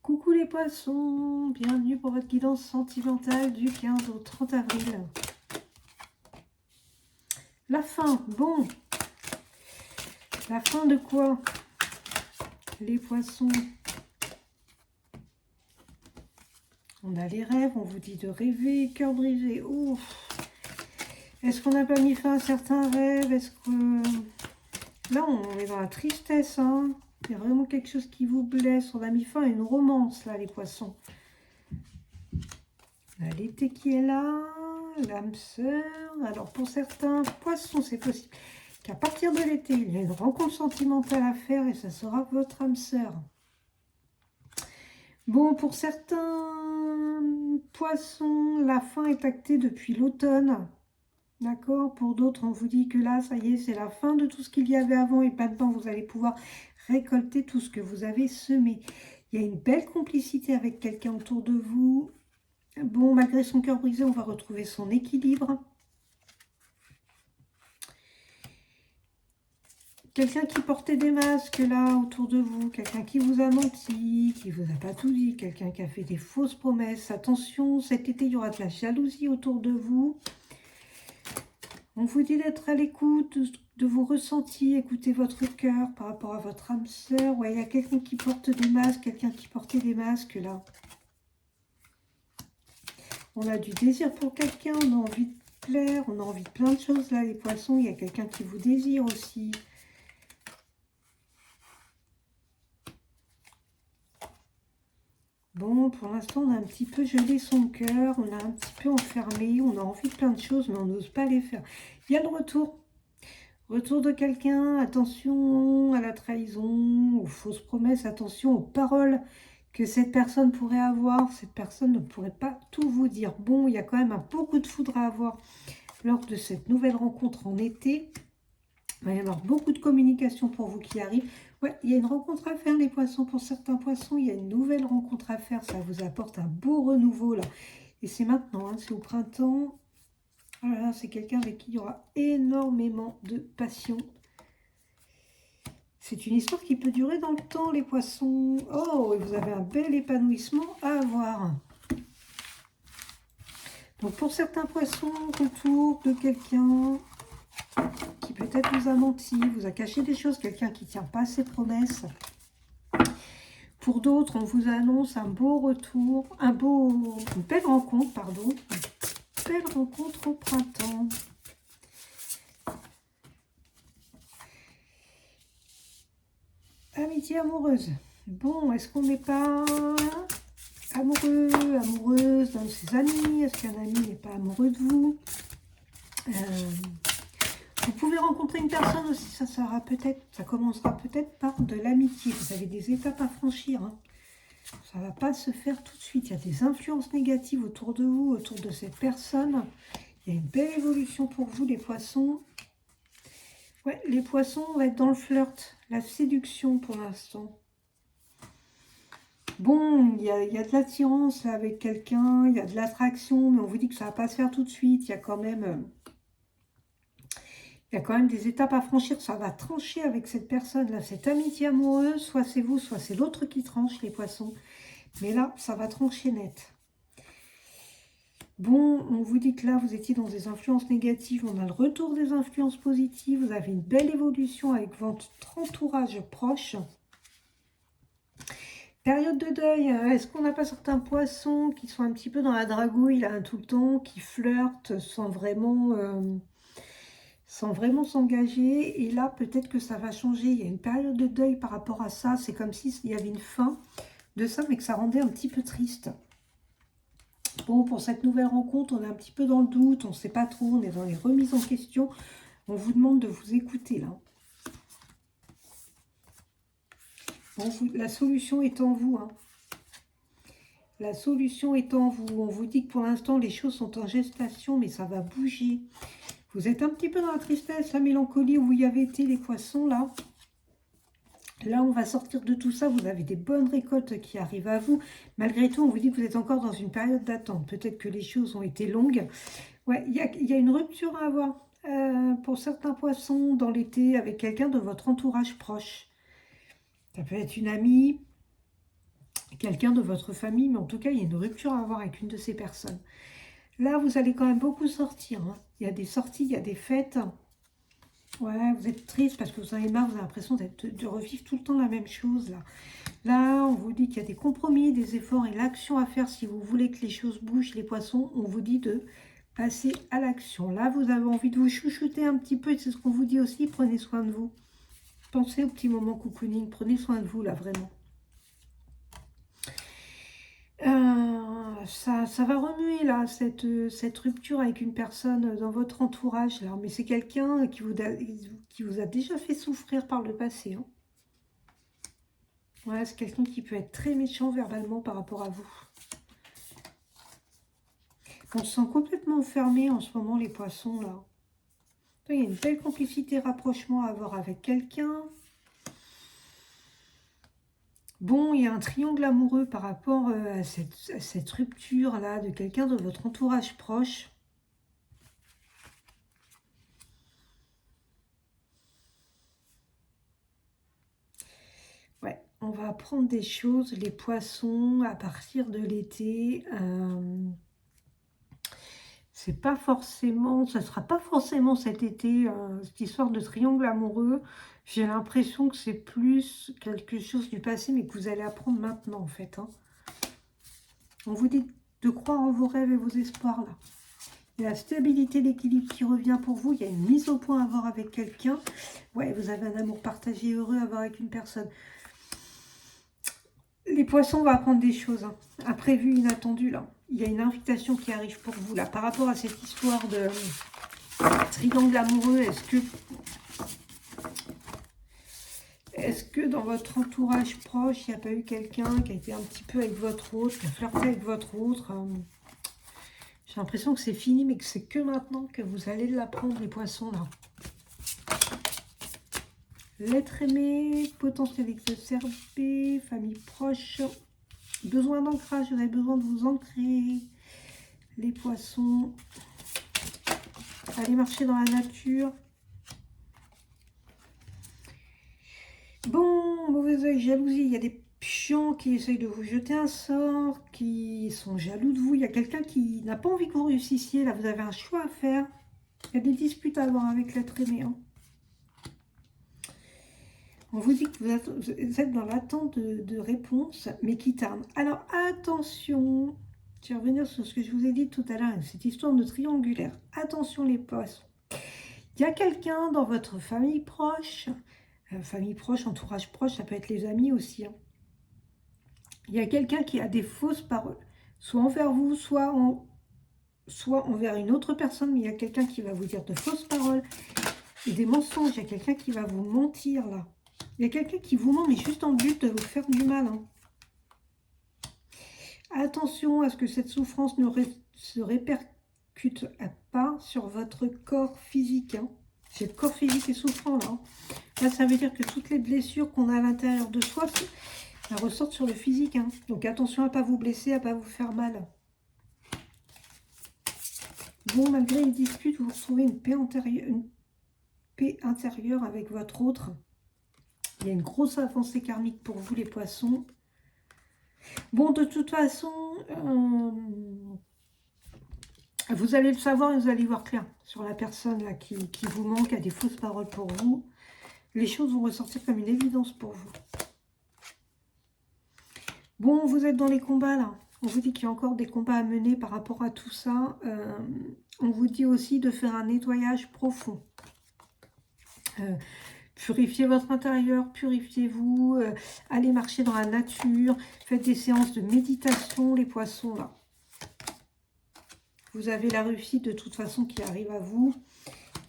Coucou les poissons, bienvenue pour votre guidance sentimentale du 15 au 30 avril. La fin, bon. La fin de quoi? Les poissons. On a les rêves, on vous dit de rêver, cœur brisé. Ouf. Est-ce qu'on n'a pas mis fin à certains rêves? Est-ce que... Là, on est dans la tristesse, hein. Il y a vraiment quelque chose qui vous blesse. On a mis fin à une romance, là, les poissons. On a l'été qui est là, l'âme sœur. Alors, pour certains poissons, c'est possible qu'à partir de l'été, il y a une rencontre sentimentale à faire et ça sera votre âme sœur. Bon, pour certains poissons, la fin est actée depuis l'automne. D'accord? Pour d'autres, on vous dit que là, ça y est, c'est la fin de tout ce qu'il y avait avant et maintenant, vous allez pouvoir récolter tout ce que vous avez semé. Il y a une belle complicité avec quelqu'un autour de vous. Bon, malgré son cœur brisé, on va retrouver son équilibre. Quelqu'un qui portait des masques là autour de vous, quelqu'un qui vous a menti, qui vous a pas tout dit, quelqu'un qui a fait des fausses promesses. Attention, cet été, il y aura de la jalousie autour de vous. On vous dit d'être à l'écoute de vos ressentis, écoutez votre cœur par rapport à votre âme sœur. Ouais, il y a quelqu'un qui porte des masques, quelqu'un qui portait des masques là. On a du désir pour quelqu'un, on a envie de plaire, on a envie de plein de choses là, les poissons. Il y a quelqu'un qui vous désire aussi. Bon, pour l'instant, on a un petit peu gelé son cœur, on a un petit peu enfermé, on a envie de plein de choses, mais on n'ose pas les faire. Il y a le retour. Retour de quelqu'un, attention à la trahison, aux fausses promesses, attention aux paroles que cette personne pourrait avoir. Cette personne ne pourrait pas tout vous dire. Bon, il y a quand même un beau coup de foudre à avoir lors de cette nouvelle rencontre en été. Il va y avoir beaucoup de communication pour vous qui arrive. Ouais, il y a une rencontre à faire, les poissons. Pour certains poissons, il y a une nouvelle rencontre à faire. Ça vous apporte un beau renouveau, là. Et c'est maintenant, hein, c'est au printemps. Voilà, c'est quelqu'un avec qui il y aura énormément de passion. C'est une histoire qui peut durer dans le temps, les poissons. Oh, et vous avez un bel épanouissement à avoir. Donc, pour certains poissons, retour de quelqu'un qui peut-être vous a menti, vous a caché des choses, quelqu'un qui ne tient pas ses promesses. Pour d'autres, on vous annonce un beau retour, une belle rencontre, pardon, une belle rencontre au printemps. Amitié amoureuse. Bon, est-ce qu'on n'est pas amoureux, amoureuse dans ses amis? Est-ce qu'un ami n'est pas amoureux de vous? Vous pouvez rencontrer une personne aussi, ça commencera peut-être par de l'amitié. Vous avez des étapes à franchir, hein. Ça ne va pas se faire tout de suite. Il y a des influences négatives autour de vous, autour de cette personne. Il y a une belle évolution pour vous, les poissons. Ouais, les poissons, on va être dans le flirt, la séduction pour l'instant. Bon, il y a de l'attirance avec quelqu'un, il y a de l'attraction, mais on vous dit que ça ne va pas se faire tout de suite. Il y a quand même des étapes à franchir. Ça va trancher avec cette personne-là, cette amitié amoureuse. Soit c'est vous, soit c'est l'autre qui tranche, les poissons. Mais là, ça va trancher net. Bon, on vous dit que là, vous étiez dans des influences négatives. On a le retour des influences positives. Vous avez une belle évolution avec votre entourage proche. Période de deuil. Est-ce qu'on n'a pas certains poissons qui sont un petit peu dans la dragouille, là, tout le temps, qui flirtent sans vraiment s'engager? Et là, peut-être que ça va changer. Il y a une période de deuil par rapport à ça. C'est comme s'il y avait une fin de ça, mais que ça rendait un petit peu triste. Bon, pour cette nouvelle rencontre, on est un petit peu dans le doute, on ne sait pas trop, on est dans les remises en question. On vous demande de vous écouter, là. Bon, la solution est en vous, hein. La solution est en vous. On vous dit que pour l'instant, les choses sont en gestation, mais ça va bouger. Vous êtes un petit peu dans la tristesse, la mélancolie, où vous y avez été, les poissons, là. Là, on va sortir de tout ça. Vous avez des bonnes récoltes qui arrivent à vous. Malgré tout, on vous dit que vous êtes encore dans une période d'attente. Peut-être que les choses ont été longues. Ouais, il y a une rupture à avoir pour certains poissons dans l'été avec quelqu'un de votre entourage proche. Ça peut être une amie, quelqu'un de votre famille, mais en tout cas, il y a une rupture à avoir avec une de ces personnes. Là, vous allez quand même beaucoup sortir. Hein. Il y a des sorties, il y a des fêtes. Ouais, vous êtes triste parce que vous en avez marre, vous avez l'impression de revivre tout le temps la même chose. Là, on vous dit qu'il y a des compromis, des efforts et l'action à faire si vous voulez que les choses bougent, les poissons. On vous dit de passer à l'action. Là, vous avez envie de vous chouchouter un petit peu, et c'est ce qu'on vous dit aussi, prenez soin de vous. Pensez au petit moment cocooning, prenez soin de vous, là, vraiment. Ça va remuer là, cette rupture avec une personne dans votre entourage là, mais c'est quelqu'un qui vous a déjà fait souffrir par le passé. Hein. Ouais, c'est quelqu'un qui peut être très méchant verbalement par rapport à vous. On se sent complètement fermé en ce moment, les poissons là. Il y a une belle complicité, rapprochement à avoir avec quelqu'un. Bon, il y a un triangle amoureux par rapport à cette rupture-là de quelqu'un de votre entourage proche. Ouais, on va apprendre des choses, les poissons, à partir de l'été. C'est pas forcément, ça sera pas forcément cet été, cette histoire de triangle amoureux. J'ai l'impression que c'est plus quelque chose du passé, mais que vous allez apprendre maintenant, en fait. Hein. On vous dit de croire en vos rêves et vos espoirs, là. Il y a la stabilité, l'équilibre qui revient pour vous. Il y a une mise au point à avoir avec quelqu'un. Ouais, vous avez un amour partagé heureux à avoir avec une personne. Les poissons, on va apprendre des choses. Hein. Imprévues, inattendues, là. Il y a une invitation qui arrive pour vous, là. Par rapport à cette histoire de triangle amoureux, est-ce que dans votre entourage proche, il n'y a pas eu quelqu'un qui a été un petit peu avec votre autre, qui a flirté avec votre autre J'ai l'impression que c'est fini, mais que c'est que maintenant que vous allez l'apprendre, les poissons, là. L'être aimé, potentiel exacerbé, famille proche, besoin d'ancrage, vous avez besoin de vous ancrer, les poissons. Allez marcher dans la nature. Bon, mauvais oeil, jalousie, il y a des gens qui essayent de vous jeter un sort, qui sont jaloux de vous. Il y a quelqu'un qui n'a pas envie que vous réussissiez. Là, vous avez un choix à faire. Il y a des disputes à avoir avec l'être aimé. Hein. On vous dit que vous êtes dans l'attente de réponses, mais qui tardent. Alors, attention, je vais revenir sur ce que je vous ai dit tout à l'heure, cette histoire de triangulaire. Attention les poissons. Il y a quelqu'un dans votre famille proche, entourage proche, ça peut être les amis aussi. Hein. Il y a quelqu'un qui a des fausses paroles, soit envers vous, soit envers une autre personne, mais il y a quelqu'un qui va vous dire de fausses paroles et des mensonges. Il y a quelqu'un qui va vous mentir là. Il y a quelqu'un qui vous ment, mais juste en but de vous faire du mal. Hein. Attention à ce que cette souffrance ne se répercute pas sur votre corps physique. Hein. Si le corps physique est souffrant là. Là, ça veut dire que toutes les blessures qu'on a à l'intérieur de soi, elles ressortent sur le physique. Hein. Donc attention à ne pas vous blesser, à ne pas vous faire mal. Bon, malgré les disputes, vous retrouvez une paix intérieure avec votre autre. Il y a une grosse avancée karmique pour vous, les poissons. Bon, de toute façon, vous allez le savoir et vous allez voir clair sur la personne là, qui vous manque, a des fausses paroles pour vous. Les choses vont ressortir comme une évidence pour vous. Bon, vous êtes dans les combats là. On vous dit qu'il y a encore des combats à mener par rapport à tout ça. On vous dit aussi de faire un nettoyage profond. Purifiez votre intérieur, purifiez-vous, allez marcher dans la nature, faites des séances de méditation, les poissons là. Vous avez la réussite de toute façon qui arrive à vous.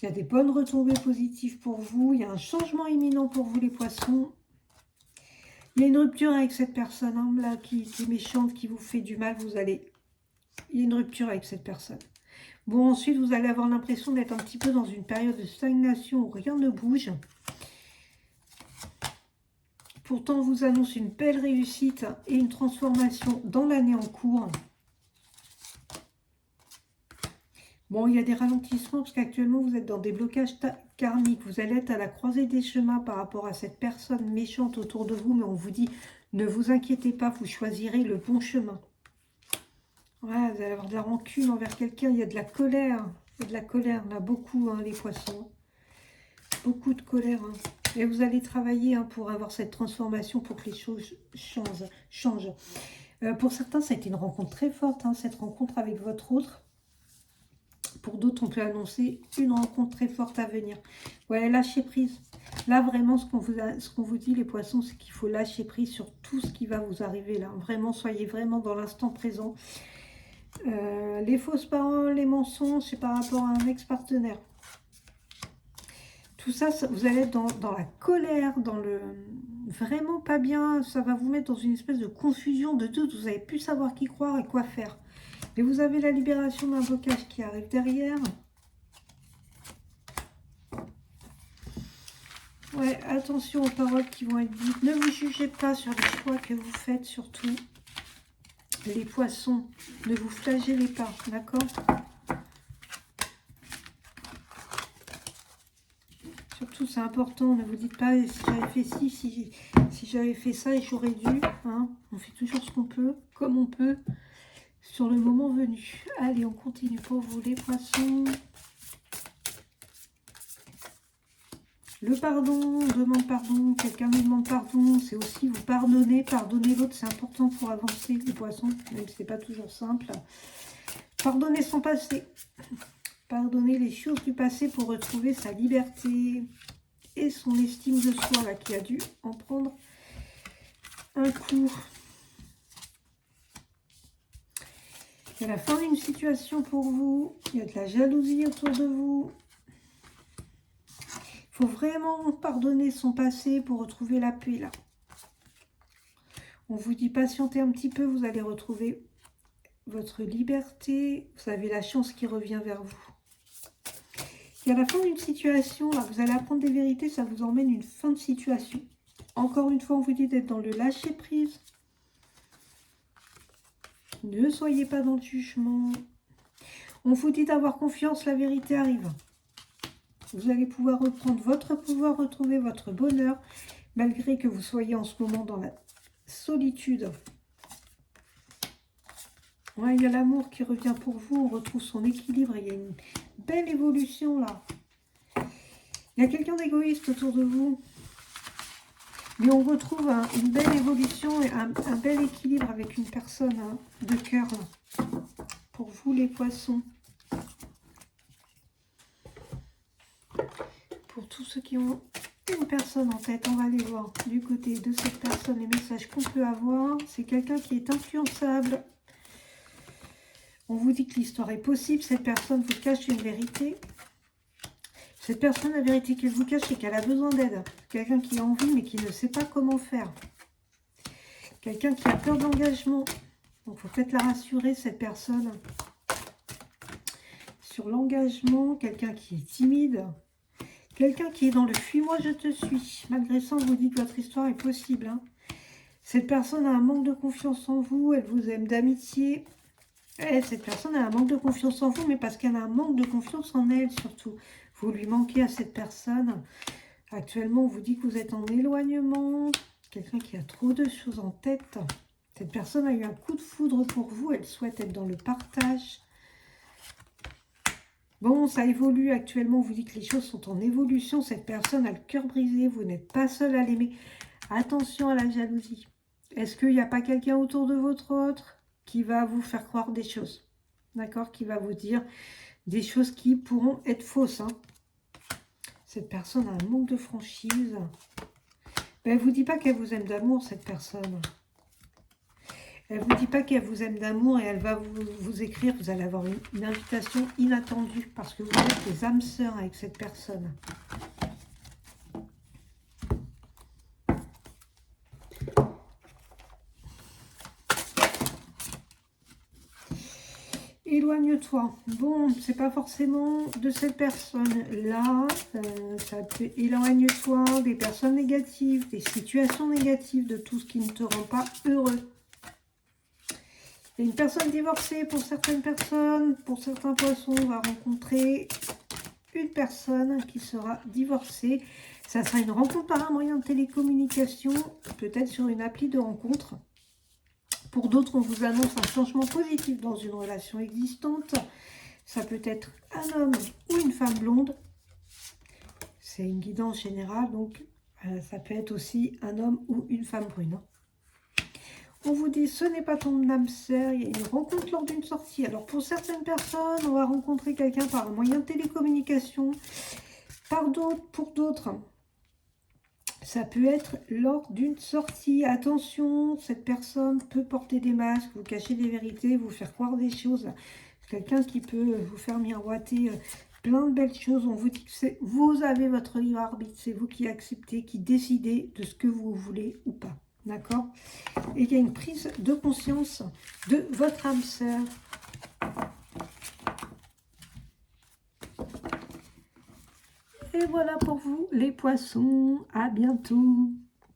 Il y a des bonnes retombées positives pour vous. Il y a un changement imminent pour vous, les poissons. Il y a une rupture avec cette personne hein, là qui est méchante, qui vous fait du mal. Il y a une rupture avec cette personne. Bon, ensuite, vous allez avoir l'impression d'être un petit peu dans une période de stagnation où rien ne bouge. Pourtant, on vous annonce une belle réussite et une transformation dans l'année en cours. Bon, il y a des ralentissements parce qu'actuellement, vous êtes dans des blocages karmiques. Vous allez être à la croisée des chemins par rapport à cette personne méchante autour de vous. Mais on vous dit Ne vous inquiétez pas, vous choisirez le bon chemin. Voilà, vous allez avoir de la rancune envers quelqu'un, il y a de la colère. Il y a de la colère, là, beaucoup, hein, les poissons. Beaucoup de colère. Hein. Et vous allez travailler hein, pour avoir cette transformation, pour que les choses changent. Pour certains, ça a été une rencontre très forte, hein, cette rencontre avec votre autre. Pour d'autres, on peut annoncer une rencontre très forte à venir. Ouais, lâcher prise. Là, vraiment, ce qu'on vous dit, les poissons, c'est qu'il faut lâcher prise sur tout ce qui va vous arriver là. Vraiment, soyez vraiment dans l'instant présent. Les fausses paroles, les mensonges, c'est par rapport à un ex-partenaire. Tout ça, vous allez être dans la colère, dans le... Vraiment pas bien. Ça va vous mettre dans une espèce de confusion, de doute. Vous n'allez plus savoir qui croire et quoi faire. Mais vous avez la libération d'un blocage qui arrive derrière. Ouais, attention aux paroles qui vont être dites. Ne vous jugez pas sur les choix que vous faites, surtout. Les poissons, ne vous flagellez pas, d'accord? Surtout, c'est important, ne vous dites pas si j'avais fait ci, si j'avais fait ça et j'aurais dû. Hein. On fait toujours ce qu'on peut, comme on peut, sur le moment venu. Allez, on continue pour vous, les poissons. Le pardon, on demande pardon, quelqu'un nous demande pardon, c'est aussi vous pardonner, pardonner l'autre, c'est important pour avancer, les poissons, même si ce n'est pas toujours simple. Pardonner son passé, pardonner les choses du passé pour retrouver sa liberté et son estime de soi, là, qui a dû en prendre un coup. Il y a la fin d'une situation pour vous, il y a de la jalousie autour de vous. Il faut vraiment pardonner son passé pour retrouver la paix, là. On vous dit patientez un petit peu, vous allez retrouver votre liberté. Vous avez la chance qui revient vers vous. Et à la fin d'une situation, là, vous allez apprendre des vérités, ça vous emmène une fin de situation. Encore une fois, on vous dit d'être dans le lâcher-prise. Ne soyez pas dans le jugement. On vous dit d'avoir confiance, la vérité arrive. Vous allez pouvoir reprendre votre pouvoir, retrouver votre bonheur, malgré que vous soyez en ce moment dans la solitude. Ouais, il y a l'amour qui revient pour vous, on retrouve son équilibre, il y a une belle évolution là. Il y a quelqu'un d'égoïste autour de vous, mais on retrouve une belle évolution et un bel équilibre avec une personne hein, de cœur. Pour vous les poissons. Pour tous ceux qui ont une personne en tête, on va aller voir du côté de cette personne les messages qu'on peut avoir. C'est quelqu'un qui est influençable. On vous dit que l'histoire est possible. Cette personne vous cache une vérité. Cette personne, la vérité qu'elle vous cache, c'est qu'elle a besoin d'aide. Quelqu'un qui a envie mais qui ne sait pas comment faire. Quelqu'un qui a peur d'engagement. Donc, il faut peut-être la rassurer, cette personne. Sur l'engagement, quelqu'un qui est timide. Quelqu'un qui est dans le « fuis-moi, je te suis ». Malgré ça, on vous dit que votre histoire est possible. Hein. Cette personne a un manque de confiance en vous. Elle vous aime d'amitié. Cette personne a un manque de confiance en vous, mais parce qu'elle a un manque de confiance en elle, surtout. Vous lui manquez à cette personne. Actuellement, on vous dit que vous êtes en éloignement. Quelqu'un qui a trop de choses en tête. Cette personne a eu un coup de foudre pour vous. Elle souhaite être dans le partage. Bon, ça évolue actuellement. On vous dit que les choses sont en évolution. Cette personne a le cœur brisé. Vous n'êtes pas seul à l'aimer. Attention à la jalousie. Est-ce qu'il n'y a pas quelqu'un autour de votre autre qui va vous faire croire des choses, d'accord? Qui va vous dire des choses qui pourront être fausses. Hein. Cette personne a un manque de franchise. Ben, elle ne vous dit pas qu'elle vous aime d'amour, cette personne. Elle ne vous dit pas qu'elle vous aime d'amour et elle va vous écrire. Vous allez avoir une invitation inattendue parce que vous êtes des âmes sœurs avec cette personne. Éloigne-toi. Bon, c'est pas forcément de cette personne-là. Ça peut éloigne-toi des personnes négatives, des situations négatives, de tout ce qui ne te rend pas heureux. Il y a une personne divorcée pour certaines personnes. Pour certains poissons, on va rencontrer une personne qui sera divorcée. Ça sera une rencontre par un moyen de télécommunication, peut-être sur une appli de rencontre. Pour d'autres, on vous annonce un changement positif dans une relation existante. Ça peut être un homme ou une femme blonde. C'est une guidance générale, donc ça peut être aussi un homme ou une femme brune. On vous dit, ce n'est pas ton âme sœur, il y a une rencontre lors d'une sortie. Alors pour certaines personnes, on va rencontrer quelqu'un par un moyen de télécommunication. Pour d'autres, ça peut être lors d'une sortie. Attention, cette personne peut porter des masques, vous cacher des vérités, vous faire croire des choses. Quelqu'un qui peut vous faire miroiter plein de belles choses. On vous dit que vous avez votre libre arbitre, c'est vous qui acceptez, qui décidez de ce que vous voulez ou pas. D'accord? Et il y a une prise de conscience de votre âme sœur. Et voilà pour vous les poissons. À bientôt.